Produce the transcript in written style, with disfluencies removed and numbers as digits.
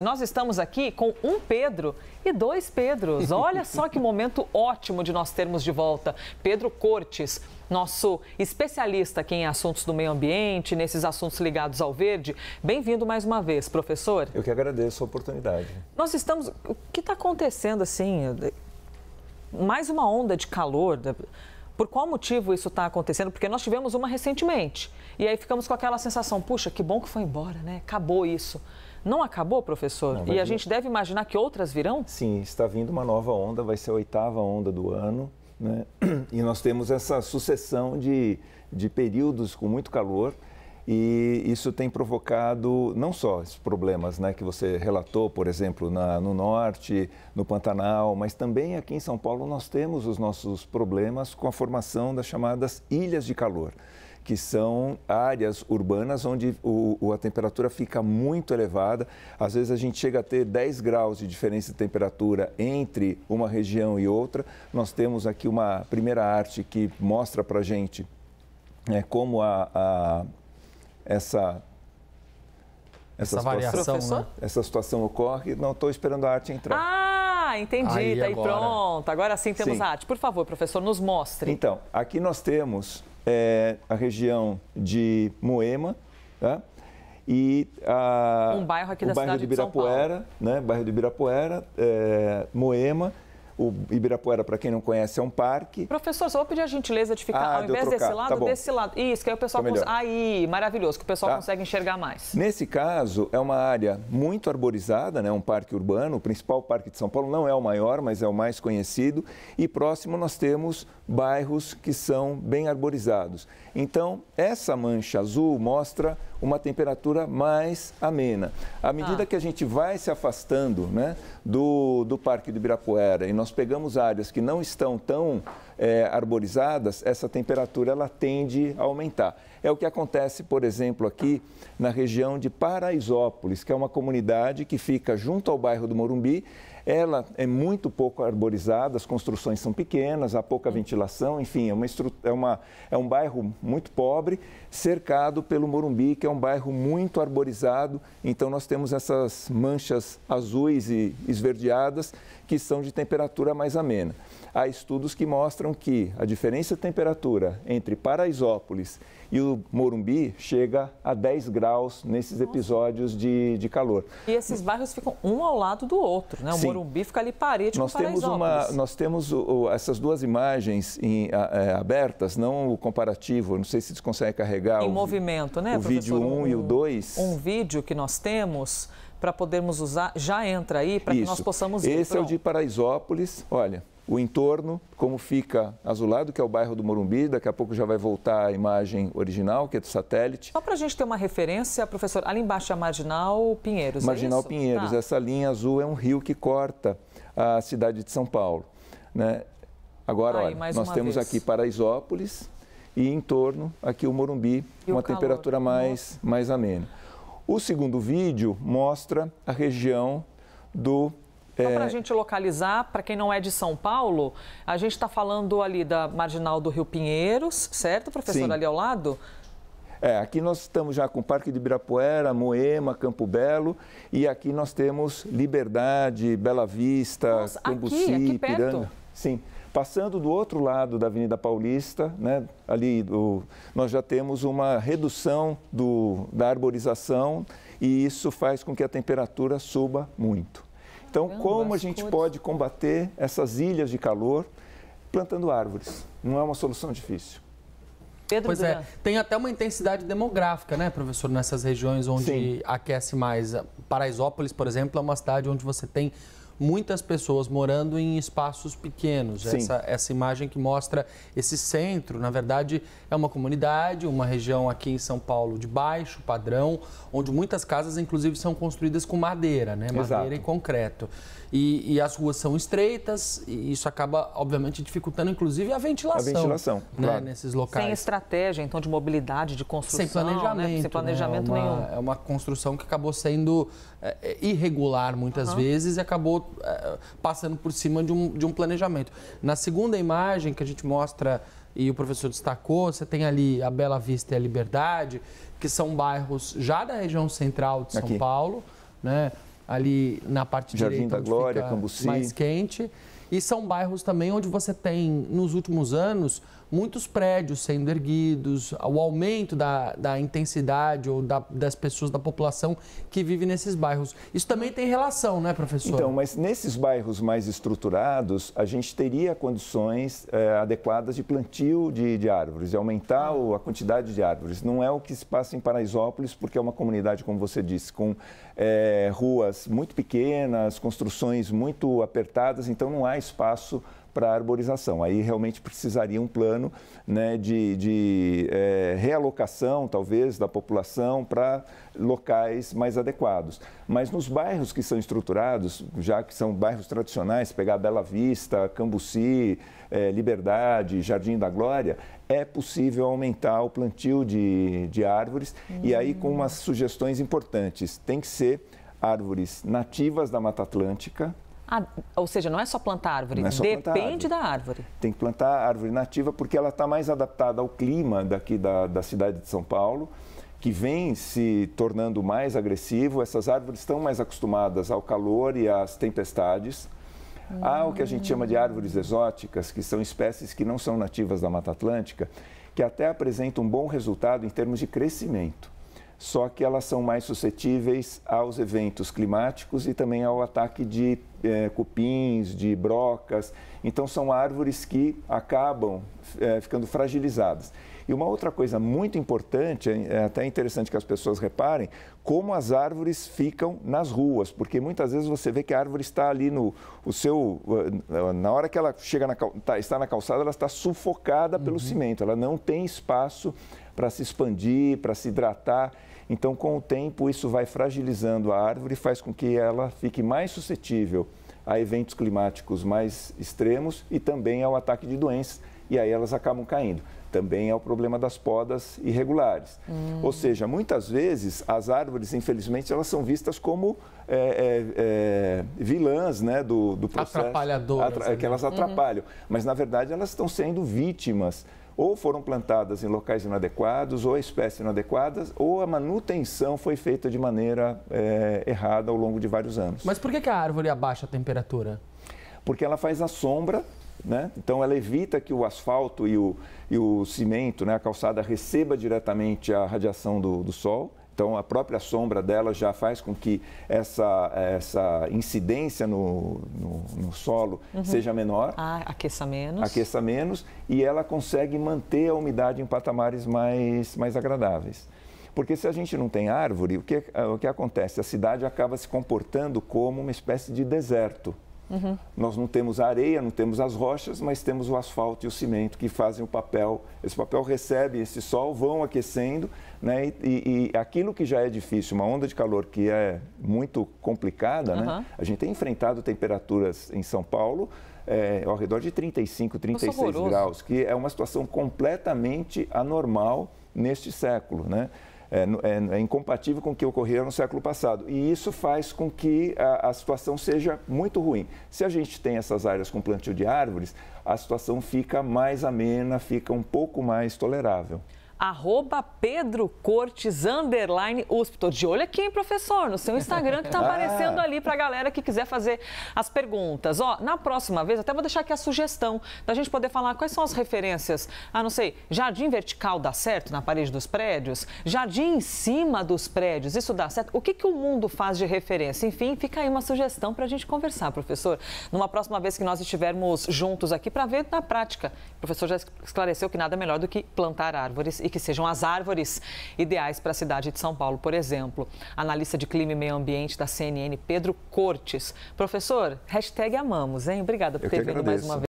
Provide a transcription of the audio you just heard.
Nós estamos aqui com um Pedro e dois Pedros. Olha só que momento ótimo de nós termos de volta Pedro Cortes, nosso especialista aqui em assuntos do meio ambiente, nesses assuntos ligados ao verde. Bem-vindo mais uma vez, professor. Eu que agradeço a oportunidade. Nós estamos... O que está acontecendo, assim? Mais uma onda de calor. Por qual motivo isso está acontecendo? Porque nós tivemos uma recentemente. E aí ficamos com aquela sensação, puxa, que bom que foi embora, né? Acabou isso. Não acabou, professor? E a gente deve imaginar que outras virão? Sim, está vindo uma nova onda, vai ser a 8ª onda do ano, né? E nós temos essa sucessão de períodos com muito calor e isso tem provocado não só esses problemas, né, que você relatou, por exemplo, no norte, no Pantanal, mas também aqui em São Paulo nós temos os nossos problemas com a formação das chamadas ilhas de calor, que são áreas urbanas onde a temperatura fica muito elevada. Às vezes a gente chega a ter 10 graus de diferença de temperatura entre uma região e outra. Nós temos aqui uma primeira arte que mostra para a gente como essa variação, né? Essa situação ocorre. Não, estou esperando a arte entrar. Ah, entendi. Está aí pronto. Agora sim temos a arte. Por favor, professor, nos mostre. Então, aqui nós temos a região de Moema, tá? E um bairro aqui da bairro cidade de Ibirapuera, né? Bairro de Ibirapuera, Moema. O Ibirapuera, para quem não conhece, é um parque. Professor, só vou pedir a gentileza de ficar, ao invés desse lado, desse lado. Isso, que aí o pessoal consegue... Aí, maravilhoso, que o pessoal consegue enxergar mais. Nesse caso, é uma área muito arborizada, né? Um parque urbano. O principal parque de São Paulo não é o maior, mas é o mais conhecido. E próximo nós temos bairros que são bem arborizados. Então, essa mancha azul mostra uma temperatura mais amena. À medida que a gente vai se afastando, né, do Parque do Ibirapuera e nós pegamos áreas que não estão tão arborizadas, essa temperatura ela tende a aumentar. É o que acontece, por exemplo, aqui na região de Paraisópolis, que é uma comunidade que fica junto ao bairro do Morumbi. Ela é muito pouco arborizada, as construções são pequenas, há pouca ventilação, enfim, é um bairro muito pobre, cercado pelo Morumbi, que é um bairro muito arborizado. Então, nós temos essas manchas azuis e esverdeadas que são de temperatura mais amena. Há estudos que mostram que a diferença de temperatura entre Paraisópolis e o Morumbi chega a 10 graus nesses episódios de calor. E esses bairros ficam um ao lado do outro, né? O Morumbi fica ali parede com Paraisópolis. Nós temos essas duas imagens abertas, não o comparativo, não sei se você consegue carregar em movimento, né, o vídeo 1 e o 2. Um vídeo que nós temos para podermos usar, já entra aí para que nós possamos ver. Esse é o de Paraisópolis, olha. O entorno, como fica azulado, que é o bairro do Morumbi. Daqui a pouco já vai voltar a imagem original, que é do satélite. Só para a gente ter uma referência, professor, ali embaixo é a Marginal Pinheiros, Marginal é isso? Pinheiros. Essa linha azul é um rio que corta a cidade de São Paulo, né? Agora, olha, nós temos aqui Paraisópolis e em torno aqui o Morumbi, uma temperatura mais amena. O segundo vídeo mostra a região do... Só para a gente localizar, para quem não é de São Paulo, a gente está falando ali da Marginal do Rio Pinheiros, certo, professor? Sim. Ali ao lado? Aqui nós estamos já com o Parque de Ibirapuera, Moema, Campo Belo, e aqui nós temos Liberdade, Bela Vista, Cambuci, Ipiranga. Sim. Passando do outro lado da Avenida Paulista, né, ali nós já temos uma redução da arborização e isso faz com que a temperatura suba muito. Então, como a gente pode combater essas ilhas de calor? Plantando árvores. Não é uma solução difícil. Pois é, tem até uma intensidade demográfica, né, professor, nessas regiões onde aquece mais. Paraisópolis, por exemplo, é uma cidade onde você tem muitas pessoas morando em espaços pequenos. Essa imagem que mostra esse centro, na verdade, é uma comunidade, uma região aqui em São Paulo de baixo padrão, onde muitas casas, inclusive, são construídas com madeira, né? Madeira e concreto. E as ruas são estreitas e isso acaba, obviamente, dificultando, inclusive, a ventilação, né, nesses locais. Sem estratégia, então, de mobilidade, de construção. Sem planejamento. Né? Sem planejamento nenhum. É uma construção que acabou sendo irregular muitas vezes e acabou passando por cima de um planejamento. Na segunda imagem que a gente mostra, e o professor destacou, você tem ali a Bela Vista e a Liberdade, que são bairros já da região central de São Paulo, né? ali na parte Jardim direita, da Glória, fica Cambuci. mais quente. E são bairros também onde você tem, nos últimos anos, muitos prédios sendo erguidos, o aumento da intensidade ou das pessoas, da população que vive nesses bairros. Isso também tem relação, né, professor? Então, mas nesses bairros mais estruturados, a gente teria condições adequadas de plantio de árvores, de aumentar a quantidade de árvores. Não é o que se passa em Paraisópolis, porque é uma comunidade, como você disse, com ruas muito pequenas, construções muito apertadas, então não há espaço para arborização. Aí realmente precisaria um plano, né, de realocação, talvez, da população para locais mais adequados. Mas nos bairros que são estruturados, já que são bairros tradicionais, pegar Bela Vista, Cambuci, Liberdade, Jardim da Glória, é possível aumentar o plantio de árvores e aí com umas sugestões importantes. Tem que ser árvores nativas da Mata Atlântica. Ou seja, não é só plantar árvore, depende da árvore. Tem que plantar árvore nativa porque ela está mais adaptada ao clima daqui da cidade de São Paulo, que vem se tornando mais agressivo. Essas árvores estão mais acostumadas ao calor e às tempestades. Há o que a gente chama de árvores exóticas, que são espécies que não são nativas da Mata Atlântica, que até apresentam um bom resultado em termos de crescimento. Só que elas são mais suscetíveis aos eventos climáticos e também ao ataque de cupins, de brocas. Então, são árvores que acabam ficando fragilizadas. E uma outra coisa muito importante, é até interessante que as pessoas reparem, como as árvores ficam nas ruas, porque muitas vezes você vê que a árvore está ali na hora que ela está na calçada, ela está sufocada pelo cimento, ela não tem espaço para se expandir, para se hidratar. Então, com o tempo, isso vai fragilizando a árvore e faz com que ela fique mais suscetível a eventos climáticos mais extremos e também ao ataque de doenças, e aí elas acabam caindo. Também é o problema das podas irregulares. Ou seja, muitas vezes as árvores, infelizmente, elas são vistas como vilãs, né, do processo. Atrapalhadoras. Que elas atrapalham. Mas, na verdade, elas estão sendo vítimas. Ou foram plantadas em locais inadequados, ou a espécie inadequada, ou a manutenção foi feita de maneira errada ao longo de vários anos. Mas por que a árvore abaixa a temperatura? Porque ela faz a sombra, né? Então ela evita que o asfalto e o cimento, né, a calçada, receba diretamente a radiação do sol. Então, a própria sombra dela já faz com que essa incidência no solo seja menor. Aqueça menos. Aqueça menos e ela consegue manter a umidade em patamares mais agradáveis. Porque se a gente não tem árvore, o que acontece? A cidade acaba se comportando como uma espécie de deserto. Nós não temos a areia, não temos as rochas, mas temos o asfalto e o cimento que fazem o papel. Esse papel recebe esse sol, vão aquecendo, né? E aquilo que já é difícil, uma onda de calor que é muito complicada, né? A gente tem enfrentado temperaturas em São Paulo ao redor de 35, 36 graus, que é uma situação completamente anormal neste século, né? É incompatível com o que ocorreu no século passado. E isso faz com que a situação seja muito ruim. Se a gente tem essas áreas com plantio de árvores, a situação fica mais amena, fica um pouco mais tolerável. @PedroCortes_USP. Tô de olho aqui, hein, professor, no seu Instagram, que está aparecendo ali para a galera que quiser fazer as perguntas. Na próxima vez, até vou deixar aqui a sugestão da gente poder falar quais são as referências. Não sei, jardim vertical dá certo na parede dos prédios? Jardim em cima dos prédios, isso dá certo? O que o mundo faz de referência? Enfim, fica aí uma sugestão para a gente conversar, professor. Numa próxima vez que nós estivermos juntos aqui para ver na prática. O professor já esclareceu que nada melhor do que plantar árvores e que sejam as árvores ideais para a cidade de São Paulo, por exemplo. Analista de clima e meio ambiente da CNN, Pedro Cortes. Professor, #amamos, hein? Obrigada por ter vindo mais uma vez.